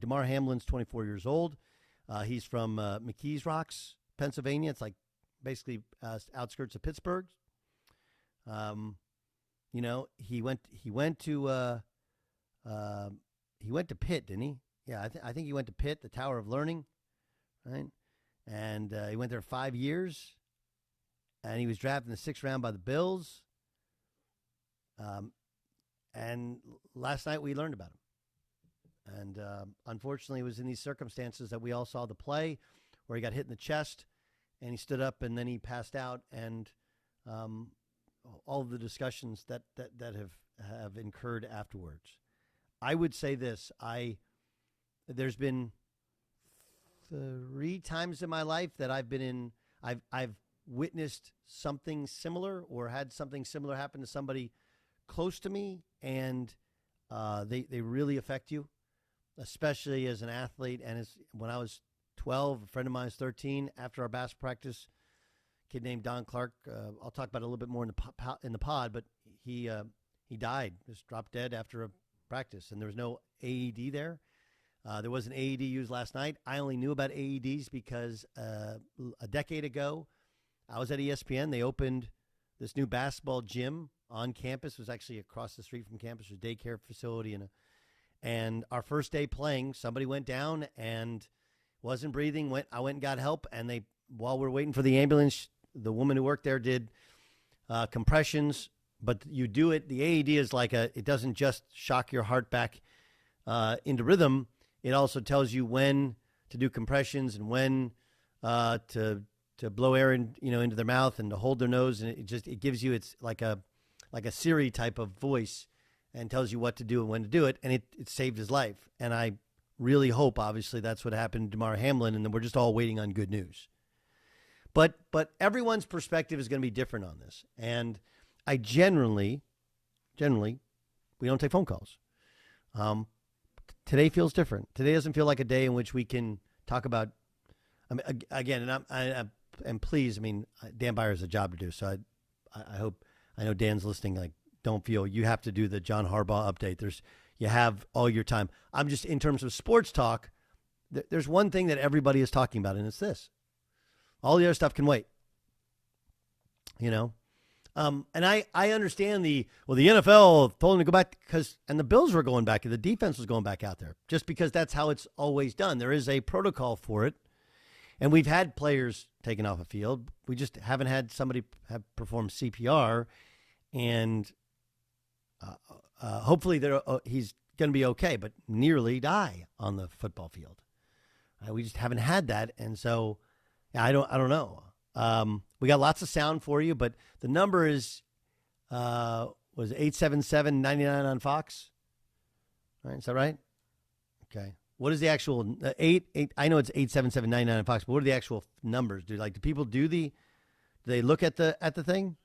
Damar Hamlin's 24 years old. He's from McKees Rocks, Pennsylvania. It's like basically outskirts of Pittsburgh. He went to Pitt, didn't he? Yeah, I think he went to Pitt, the Tower of Learning, right? And he went there 5 years, and he was drafted in the 6th round by the Bills. And last night we learned about him. And unfortunately, it was in these circumstances that we all saw the play where he got hit in the chest, and he stood up, and then he passed out, and all of the discussions that have incurred afterwards. I would say this: there's been 3 times in my life that I've witnessed something similar or had something similar happen to somebody close to me, and they really affect you, especially as an athlete. And when I was 12, a friend of mine was 13. After our basketball practice, a kid named Don Clark. I'll talk about it a little bit more in the pod, but he died, just dropped dead after a practice, and there was no AED there. There was an AED used last night. I only knew about AEDs because a decade ago, I was at ESPN. They opened this new basketball gym on campus. It was actually across the street from campus. It was a daycare facility. And our first day playing, somebody went down and wasn't breathing. I went and got help. And while we're waiting for the ambulance, the woman who worked there did compressions. But you do it. The AED is it doesn't just shock your heart back into rhythm. It also tells you when to do compressions and when to blow air into their mouth and to hold their nose, and it gives you, it's like a Siri type of voice, and tells you what to do and when to do it, and it saved his life. And I really hope, obviously, that's what happened to Damar Hamlin, and then we're just all waiting on good news. But everyone's perspective is going to be different on this, and I generally, we don't take phone calls. Today feels different. Today doesn't feel like a day in which we can talk about. I mean, again, and please, I mean, Dan Beyer has a job to do, so I hope, I know Dan's listening. Don't feel you have to do the John Harbaugh update. You have all your time. I'm just, in terms of sports talk, there's one thing that everybody is talking about, and it's this: all the other stuff can wait. And I understand the NFL told him to go back and the Bills were going back, and the defense was going back out there, just because that's how it's always done. There is a protocol for it, and we've had players taken off a field. We just haven't had somebody have performed CPR, and hopefully he's going to be okay, but nearly die on the football field. We just haven't had that, and so I don't know. We got lots of sound for you, but the number is was 877-99 on Fox. All right, is that right? Okay. What is the actual eight? I know it's 877-99 on Fox, but what are the actual numbers? Do people do they look at the thing?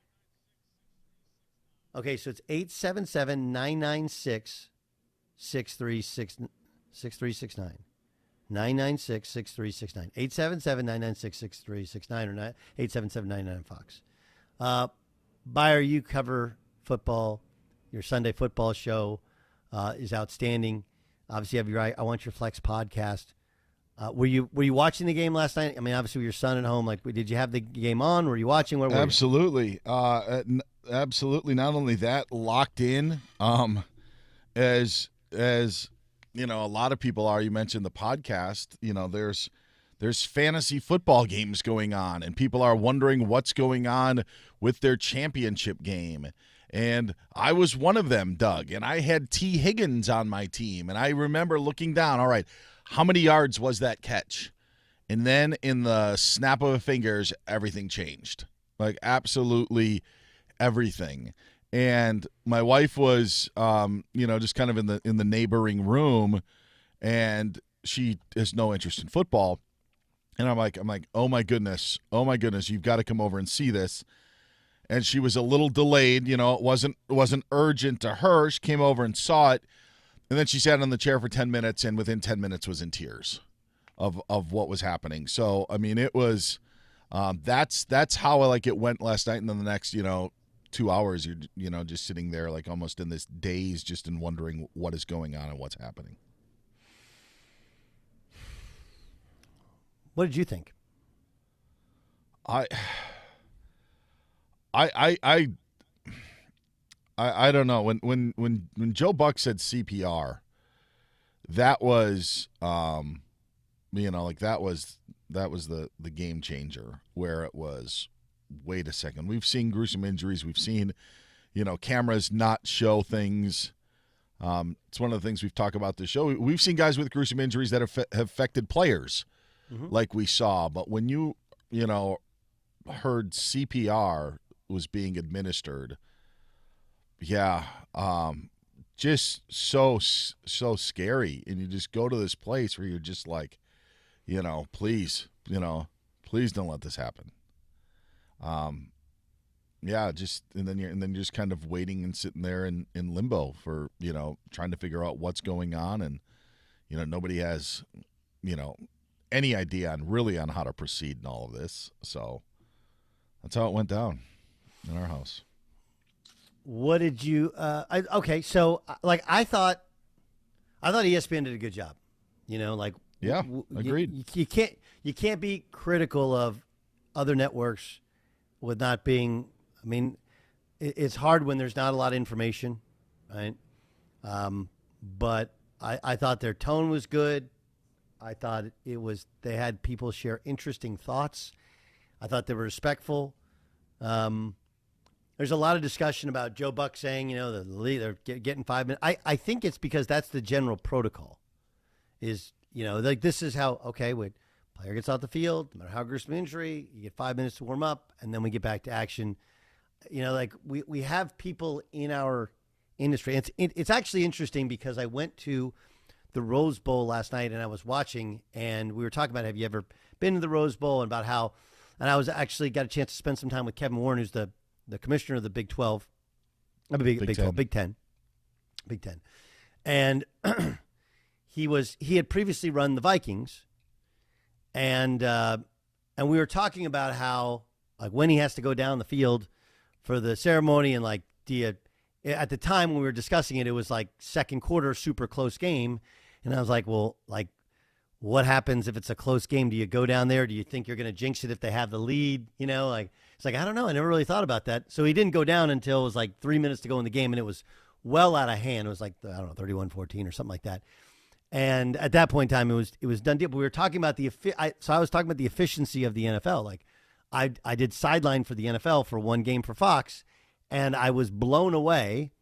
Okay, so it's 877-996-6369. 996-6369. 877-996-6369 or 877-99 Fox. Beyer, you cover football. Your Sunday football show is outstanding. Obviously, you have your I Want Your Flex podcast. Were you watching the game last night? I mean, obviously, with your son at home, did you have the game on? Were you watching? Where were Absolutely. Absolutely. Not only that, locked in. As a lot of people are. You mentioned the podcast. There's fantasy football games going on, and people are wondering what's going on with their championship game. And I was one of them, Doug, and I had T. Higgins on my team. And I remember looking down, all right, how many yards was that catch? And then in the snap of a fingers, everything changed. Absolutely everything. And my wife was, just kind of in the neighboring room, and she has no interest in football. And I'm like, oh my goodness, you've got to come over and see this. And she was a little delayed, it wasn't urgent to her. She came over and saw it, and then she sat on the chair for 10 minutes, and within 10 minutes was in tears of what was happening. So I mean, it was that's how it went last night, and then the next 2 hours, you're just sitting there almost in this daze, just in wondering what is going on and what's happening. What did you think? I don't know. When Joe Buck said CPR, that was that was the game changer, where it was, wait a second. We've seen gruesome injuries. We've seen, cameras not show things. It's one of the things we've talked about this show. We've seen guys with gruesome injuries that have affected players, like we saw. But when you heard CPR was being administered, just so scary. And you just go to this place where you're just like, please don't let this happen. And then you're just kind of waiting and sitting there in limbo for, trying to figure out what's going on. And, nobody has, any idea on how to proceed in all of this. So that's how it went down in our house. What did you? Okay, so I thought ESPN did a good job. Agreed. You can't be critical of other networks with not being. I mean, it's hard when there's not a lot of information, right? But I thought their tone was good. I thought they had people share interesting thoughts. I thought they were respectful. There's a lot of discussion about Joe Buck saying, the league, they're getting 5 minutes. I think it's because that's the general protocol. Is, this is how, when player gets off the field, no matter how gruesome injury, you get 5 minutes to warm up, and then we get back to action. We have people in our industry. It's actually interesting because I went to the Rose Bowl last night and I was watching, and we were talking about, have you ever been to the Rose Bowl, and about how, and I was actually got a chance to spend some time with Kevin Warren, who's the commissioner of the Big 12, Big 10. And he had previously run the Vikings, and we were talking about how, when he has to go down the field for the ceremony, and at the time when we were discussing it, it was second quarter, super close game, and I was like, well, what happens if it's a close game? Do you go down there? Do you think you're going to jinx it if they have the lead? It's I don't know. I never really thought about that. So he didn't go down until it was 3 minutes to go in the game, and it was well out of hand. It was 31-14 or something like that. And at that point in time, it was done deal. But we were talking about I was talking about the efficiency of the NFL. I did sideline for the NFL for one game for Fox, and I was blown away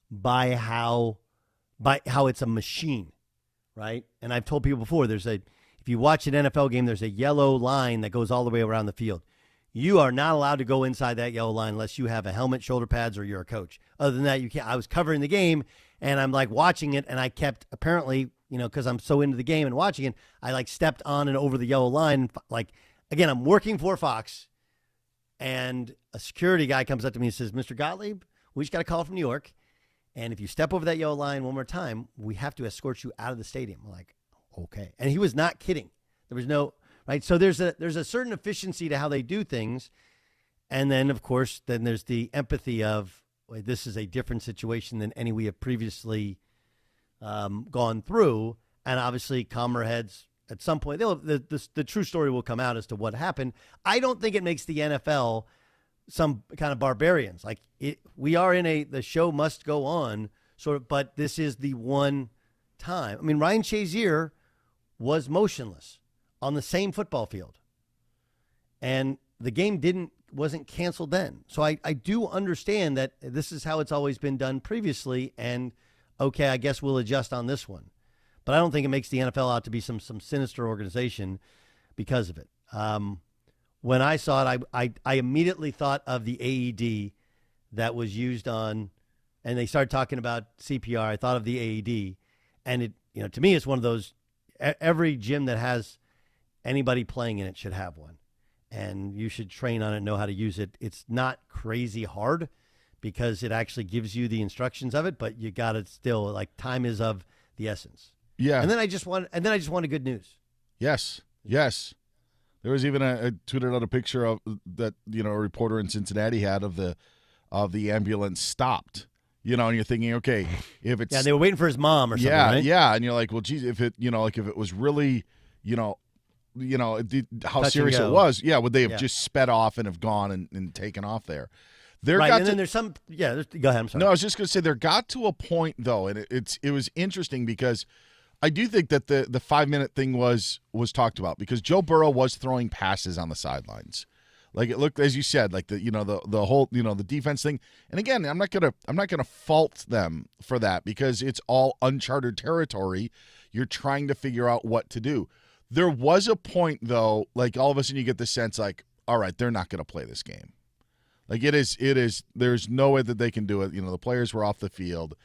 by how it's a machine, right? And I've told people before, if you watch an NFL game, there's a yellow line that goes all the way around the field. You are not allowed to go inside that yellow line unless you have a helmet, shoulder pads, or you're a coach. Other than that, you can't. I was covering the game, and I'm watching it, and I kept, apparently, because I'm so into the game and watching it, I stepped on and over the yellow line. Again, I'm working for Fox, and a security guy comes up to me and says, Mr. Gottlieb, we just got a call from New York, and if you step over that yellow line one more time, we have to escort you out of the stadium. I'm like, okay. And he was not kidding. There was no... Right, so there's a certain efficiency to how they do things, and then of course there's the empathy of, wait, this is a different situation than any we have previously gone through, and obviously calmer heads at some point. The true story will come out as to what happened. I don't think it makes the NFL some kind of barbarians. We are in the show must go on sort of, but this is the one time. I mean, Ryan Shazier was motionless on the same football field, and the game wasn't canceled then. So I do understand that this is how it's always been done previously, and okay, I guess we'll adjust on this one. But I don't think it makes the NFL out to be some sinister organization because of it. When I saw it, I immediately thought of the AED that was used on, and they started talking about CPR. I thought of the AED, and it, to me, it's one of those, every gym that has anybody playing in it should have one, and you should train on it, know how to use it. It's not crazy hard because it actually gives you the instructions of it, but you got to still, time is of the essence. Yeah. And then I just wanted good news. Yes. There was even I tweeted out a picture of that, a reporter in Cincinnati had of the ambulance stopped. And you're thinking, okay, if it's... Yeah, they were waiting for his mom or something, right? Yeah, and you're like, well, geez, if it, if it was really, how Touch serious and it go. was. Yeah, would they have Yeah. just sped off and have gone and taken off there? Right, and then there's some. Yeah, go ahead. I'm sorry. No, I was just going to say there got to a point though, and it was interesting because I do think that the 5-minute thing was talked about because Joe Burrow was throwing passes on the sidelines. Like it looked, as you said, like the whole the defense thing. And again, I'm not gonna fault them for that because it's all uncharted territory. You're trying to figure out what to do. There was a point though, like all of a sudden you get the sense like, all right, they're not gonna play this game. Like it is. There's no way that they can do it. The players were off the field,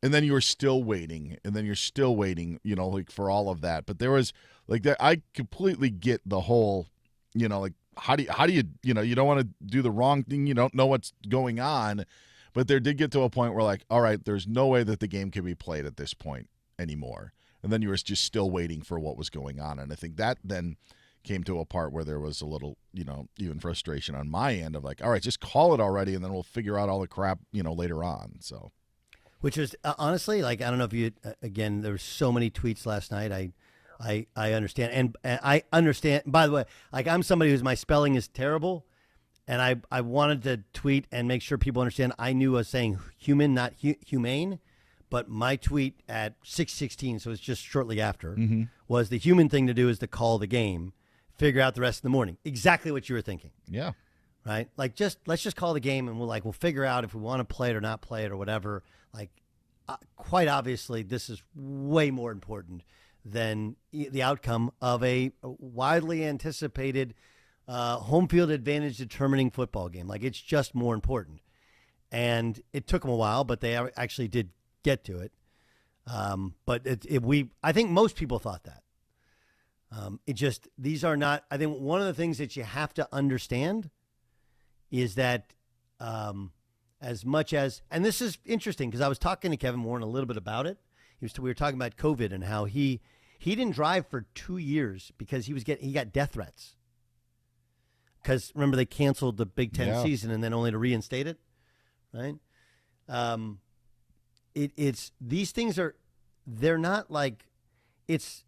and then you were still waiting, and then you're still waiting. Like for all of that. But there was like that. I completely get the whole, like. How do you you don't want to do the wrong thing. You don't know what's going on, but there did get to a point where like, all right, there's no way that the game can be played at this point anymore. And then you were just still waiting for what was going on. And I think that then came to a part where there was a little, even frustration on my end of like, all right, just call it already. And then we'll figure out all the crap, later on. So, which is honestly, like, I don't know if you, again, there were so many tweets last night. I understand. And I understand, by the way, like I'm somebody whose my spelling is terrible. And I wanted to tweet and make sure people understand I knew I was saying human, not humane. But my tweet at 6:16, so it's just shortly after, was the human thing to do is to call the game, figure out the rest of the morning. Exactly what you were thinking. Yeah. Right? Like let's just call the game and we'll figure out if we want to play it or not play it or whatever. Like quite obviously this is way more important than the outcome of a widely anticipated home field advantage determining football game. Like it's just more important. And it took them a while, but they actually did get to it. But I think most people thought that. These are not, I think one of the things that you have to understand is that as much as, and this is interesting because I was talking to Kevin Warren a little bit about it. We were talking about COVID and how he didn't drive for 2 years because he got death threats. Because remember they canceled the Big Ten season and then only to reinstate it, right? It's these things they're not like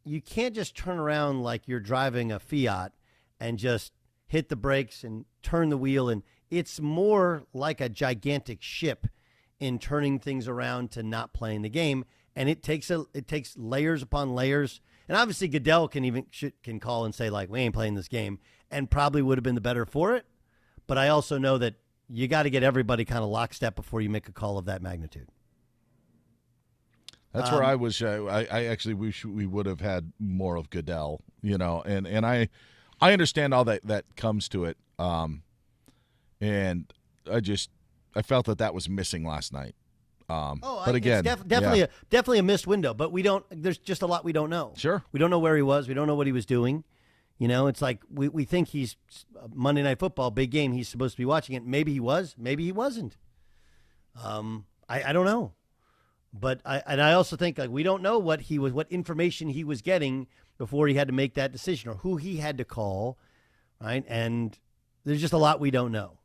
you can't just turn around like you're driving a Fiat and just hit the brakes and turn the wheel, and it's more like a gigantic ship in turning things around to not playing the game. And it takes layers upon layers. And obviously Goodell can call and say like, we ain't playing this game, and probably would have been the better for it. But I also know that you got to get everybody kind of lockstep before you make a call of that magnitude. That's where I wish I actually wish we would have had more of Goodell, and I understand all that comes to it. And I felt that was missing last night. But again, it's definitely a missed window, but there's just a lot we don't know. Sure. We don't know where he was. We don't know what he was doing. It's like we think he's Monday Night Football, big game. He's supposed to be watching it. Maybe he was, maybe he wasn't. I don't know. But I also think like we don't know what information he was getting before he had to make that decision or who he had to call, right? And there's just a lot we don't know.